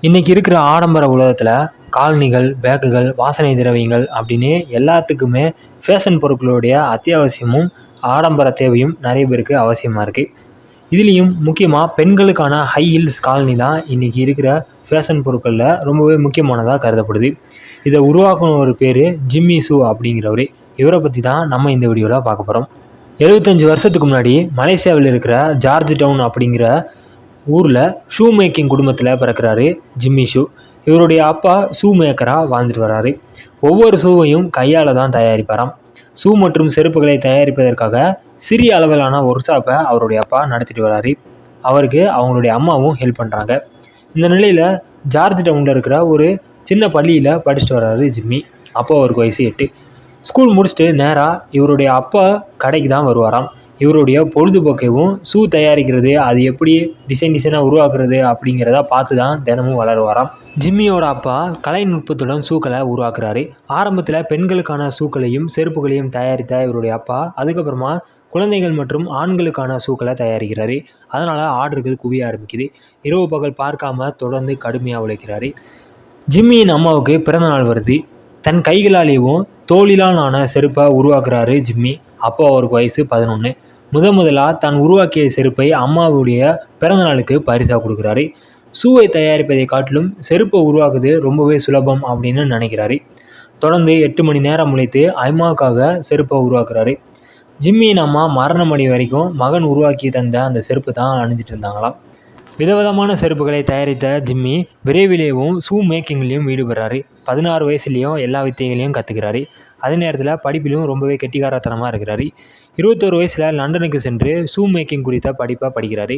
இன்னைக்கு இருக்கிற ஆடம்பர உலகத்தில் காலணிகள், பேக்குகள், வாசனை திரவியங்கள் அப்படின்னு எல்லாத்துக்குமே ஃபேஷன் பொருட்களுடைய அத்தியாவசியமும் ஆடம்பர தேவையும் நிறைய பேருக்கு அவசியமாக இருக்குது. இதுலேயும் முக்கியமாக பெண்களுக்கான ஹை ஹீல்ஸ் காலனி தான் இன்றைக்கி இருக்கிற ஃபேஷன் பொருட்களில் ரொம்பவே முக்கியமானதாக கருதப்படுது. இதை உருவாக்குன பேர் ஜிம்மி சூ அப்படிங்கிறவர். இவரை பற்றி தான் நம்ம இந்த வீடியோவில் பார்க்க போகிறோம். 75 வருஷத்துக்கு முன்னாடி மலேசியாவில் இருக்கிற ஜார்ஜ் டவுன் அப்படிங்கிற ஊரில் ஷூ மேக்கிங் குடும்பத்தில் பிறக்கிறாரு ஜிம்மி ஷூ. இவருடைய அப்பா ஷூ மேக்கராக வாழ்ந்துட்டு வர்றாரு. ஒவ்வொரு ஷூவையும் கையால் தான் தயாரிப்பாராம். ஷூ மற்றும் செருப்புகளை தயாரிப்பதற்காக சிறிய அளவிலான ஒர்க் ஷாப்பை அவருடைய அப்பா நடத்திட்டு வர்றாரு. அவருக்கு அவங்களுடைய அம்மாவும் ஹெல்ப் பண்ணுறாங்க. இந்த நிலையில் ஜார்ஜ் டவுனில் இருக்கிற ஒரு சின்ன பள்ளியில் படிச்சுட்டு வர்றாரு ஜிம்மி. அப்போ அவருக்கு வயசு 8. ஸ்கூல் முடிச்சுட்டு நேராக இவருடைய அப்பா கடைக்கு தான் வருவாராம். இவருடைய பொழுதுபோக்கையும் ஷூ தயாரிக்கிறது, அது எப்படி டிசைனாக உருவாக்குறது அப்படிங்கிறத பார்த்து தான் தினமும் வளருவாராம். ஜிம்மியோட அப்பா கலைநுட்பத்துடன் ஷூக்களை உருவாக்குறாரு. ஆரம்பத்தில் பெண்களுக்கான ஷூக்களையும் செருப்புகளையும் தயாரித்த இவருடைய அப்பா அதுக்கப்புறமா குழந்தைகள் மற்றும் ஆண்களுக்கான ஷூக்களை தயாரிக்கிறாரு. அதனால் ஆர்டர்கள் குவிய ஆரம்பிக்குது. இரவு பகல் பார்க்காம தொடர்ந்து கடுமையாக உழைக்கிறாரு. ஜிம்மியின் அம்மாவுக்கு பிறந்தநாள் வருது. தன் கைகளாலேயும் தோளிலான செருப்பை உருவாக்குறாரு ஜிம்மி. அப்போ அவருக்கு வயசு 11. முதலாக தான் உருவாக்கிய செருப்பை அம்மாவுடைய பிறந்தநாளுக்கு பரிசாக கொடுக்குறாரு. ஷூவை தயாரிப்பதை காட்டிலும் செருப்பை உருவாக்குறது ரொம்பவே சுலபம் அப்படின்னு நினைக்கிறாரு. தொடர்ந்து 8 மணி நேரம் உழைத்து அம்மாவுக்காக செருப்பை உருவாக்குறாரு. ஜிம்மியின் அம்மா மரணமடி வரைக்கும் மகன் உருவாக்கி தந்த அந்த செருப்பு தான் அணிஞ்சிட்டு இருந்தாங்களாம். விதவிதமான செருப்புகளை தயாரித்த ஜிம்மி விரைவிலேயும் ஷூ மேக்கிங்லேயும் ஈடுபடுறாரு. 16 வயசுலேயும் எல்லா வித்தைகளையும் கற்றுக்கிறாரு. அதே நேரத்தில் படிப்பிலும் ரொம்பவே கெட்டிக்காரத்தனமாக இருக்கிறாரு. 21 வயசில் லண்டனுக்கு சென்று ஷூ மேக்கிங் குறித்த படிப்பை படிக்கிறாரு.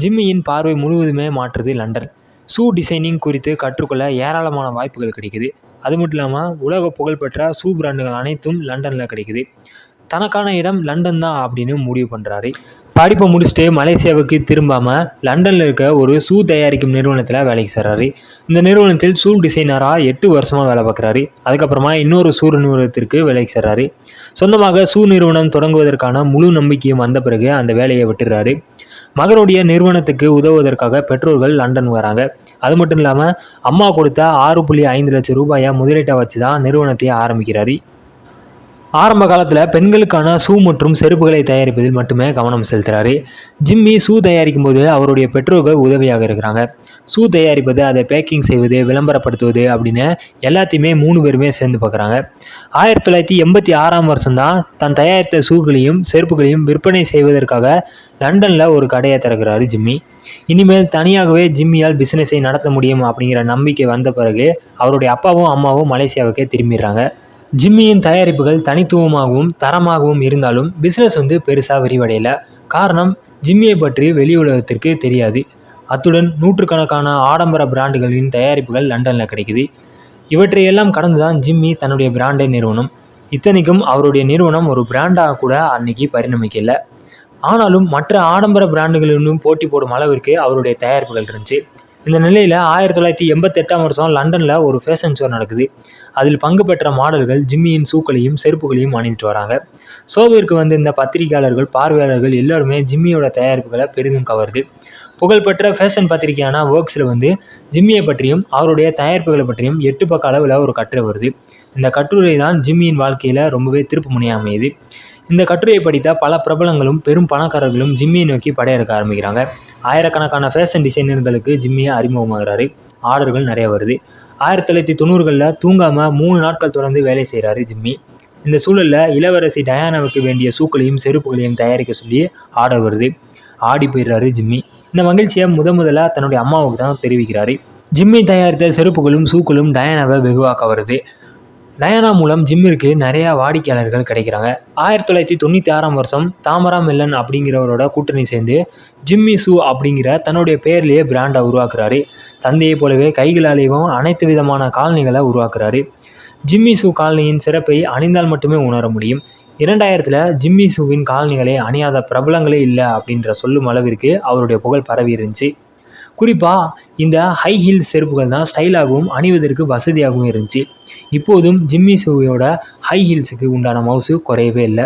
ஜிம்மியின் பார்வை முழுவதுமே மாற்றுது லண்டன். ஷூ டிசைனிங் குறித்து கற்றுக்கொள்ள ஏராளமான வாய்ப்புகள் கிடைக்குது. அது மட்டும் இல்லாமல் உலக புகழ்பெற்ற ஷூ பிராண்டுகள் அனைத்தும் லண்டனில் கிடைக்குது. தனக்கான இடம் லண்டன் தான் அப்படின்னு முடிவு பண்ணுறாரு. படிப்பை முடிச்சுட்டு மலேசியாவுக்கு திரும்பாமல் லண்டனில் இருக்க ஒரு ஷூ தயாரிக்கும் நிறுவனத்தில் வேலைக்கு சேர்றாரு. இந்த நிறுவனத்தில் ஷூ டிசைனராக 8 வருஷமாக வேலை பார்க்குறாரு. அதுக்கப்புறமா இன்னொரு ஷூ நிறுவனத்திற்கு வேலைக்கு சேர்றாரு. சொந்தமாக ஷூ நிறுவனம் தொடங்குவதற்கான முழு நம்பிக்கையும் வந்த பிறகு அந்த வேலையை விட்டுறாரு. மகனுடைய நிறுவனத்துக்கு உதவுவதற்காக பெற்றோர்கள் லண்டன் வராங்க. அது மட்டும் இல்லாமல் அம்மா கொடுத்த 6.5 லட்சம் ரூபாயை முதலீட்டை வச்சு தான் நிறுவனத்தை ஆரம்பிக்கிறாரு. ஆரம்ப காலத்தில் பெண்களுக்கான ஷூ மற்றும் செருப்புகளை தயாரிப்பதில் மட்டுமே கவனம் செலுத்துகிறாரு. ஜிம்மி ஷூ தயாரிக்கும் போது அவருடைய பெற்றோர்கள் உதவியாக இருக்கிறாங்க. ஷூ தயாரிப்பது, அதை பேக்கிங் செய்வது, விளம்பரப்படுத்துவது அப்படின்னு எல்லாத்தையுமே 3 பேருமே சேர்ந்து பார்க்குறாங்க. 1986 வருஷம்தான் தான் தயாரித்த ஷூக்களையும் செருப்புகளையும் விற்பனை செய்வதற்காக லண்டனில் ஒரு கடையை திறக்கிறாரு ஜிம்மி. இனிமேல் தனியாகவே ஜிம்மியால் பிஸ்னஸை நடத்த முடியும் அப்படிங்கிற நம்பிக்கை வந்த பிறகு அவருடைய அப்பாவும் அம்மாவும் மலேசியாவுக்கே திரும்பிடுறாங்க. ஜிம்மியின் தயாரிப்புகள் தனித்துவமாகவும் தரமாகவும் இருந்தாலும் பிஸ்னஸ் பெருசாக விரிவடையலை. காரணம், ஜிம்மியை பற்றி வெளி உலகத்திற்கு தெரியாது. அத்துடன் நூற்றுக்கணக்கான ஆடம்பர பிராண்டுகளின் தயாரிப்புகள் லண்டனில் கிடைக்குது. இவற்றையெல்லாம் கடந்து தான் ஜிம்மி தன்னுடைய பிராண்டை நிறுவனம். இத்தனைக்கும் அவருடைய நிறுவனம் ஒரு பிராண்டாக கூட அன்னைக்கு பரிணமிக்கல. ஆனாலும் மற்ற ஆடம்பர பிராண்டுகளிலும் போட்டி போடும் அளவிற்கு அவருடைய தயாரிப்புகள் இருந்துச்சு. இந்த நிலையில் 1988 வருஷம் லண்டனில் ஒரு ஃபேஷன் ஷோ நடக்குது. அதில் பங்கு பெற்ற மாடல்கள் ஜிம்மியின் ஷூக்களையும் செருப்புகளையும் அணிந்துட்டு வராங்க. ஷோவிற்கு இந்த பத்திரிகையாளர்கள், பார்வையாளர்கள் எல்லாருமே ஜிம்மியோட தயாரிப்புகளை பெரிதும் கவருது. புகழ்பெற்ற ஃபேஷன் பத்திரிகையான வோக்ஸில் ஜிம்மியை பற்றியும் அவருடைய தயாரிப்புகளை பற்றியும் 8 பக்க அளவில் ஒரு கட்டுரை வருது. இந்த கட்டுரை தான் ஜிம்மியின் வாழ்க்கையில் ரொம்பவே திருப்பு முனையாக அமையுது. இந்த கட்டுரையை படித்த பல பிரபலங்களும் பெரும் பணக்காரர்களும் ஜிம்மியை நோக்கி படையெடுக்க ஆரம்பிக்கிறாங்க. ஆயிரக்கணக்கான ஃபேஷன் டிசைனர்களுக்கு ஜிம்மியை அறிமுகமாகிறாரு. ஆர்டர்கள் நிறைய வருது. 1990களில் தூங்காமல் 3 நாட்கள் தொடர்ந்து வேலை செய்கிறாரு ஜிம்மி. இந்த சூழலில் இளவரசி டயானாவுக்கு வேண்டிய ஷூக்களையும் செருப்புகளையும் தயாரிக்க சொல்லி ஆர்டர் வருது. ஆடி போயிடுறாரு ஜிம்மி. இந்த மகிழ்ச்சியை முதலாக தன்னுடைய அம்மாவுக்கு தான் தெரிவிக்கிறாரு. ஜிம்மி தயாரித்த செருப்புகளும் ஷூக்களும் டயானாவை வெகுவாக்க வருது. டயானா மூலம் ஜிம்மிற்கு நிறையா வாடிக்கையாளர்கள் கிடைக்கிறாங்க. 1996 வருஷம் தாமரா மெல்லன் அப்படிங்கிறவரோட கூட்டணி சேர்ந்து ஜிம்மி ஷூ அப்படிங்கிற தன்னுடைய பெயர்லேயே பிராண்டை உருவாக்குறாரு. தந்தையை போலவே கைகளாலேயும் அனைத்து விதமான காலணிகளை உருவாக்குறாரு. ஜிம்மி ஷூ காலனியின் சிறப்பை அணிந்தால் மட்டுமே உணர முடியும். 2000 ஜிம்மி ஷூவின் காலணிகளை அணியாத பிரபலங்களே இல்லை அப்படின்ற சொல்லும் அளவிற்கு அவருடைய புகழ் பரவி இருந்துச்சு. குறிப்பாக இந்த ஹை ஹீல் செருப்புகள் தான் ஸ்டைலாகவும் அணிவதற்கு வசதியாகவும் இருந்துச்சு. இப்போதும் ஜிம்மி ஷூவோட ஹை ஹீல்ஸுக்கு உண்டான மவுசு குறையவே இல்லை.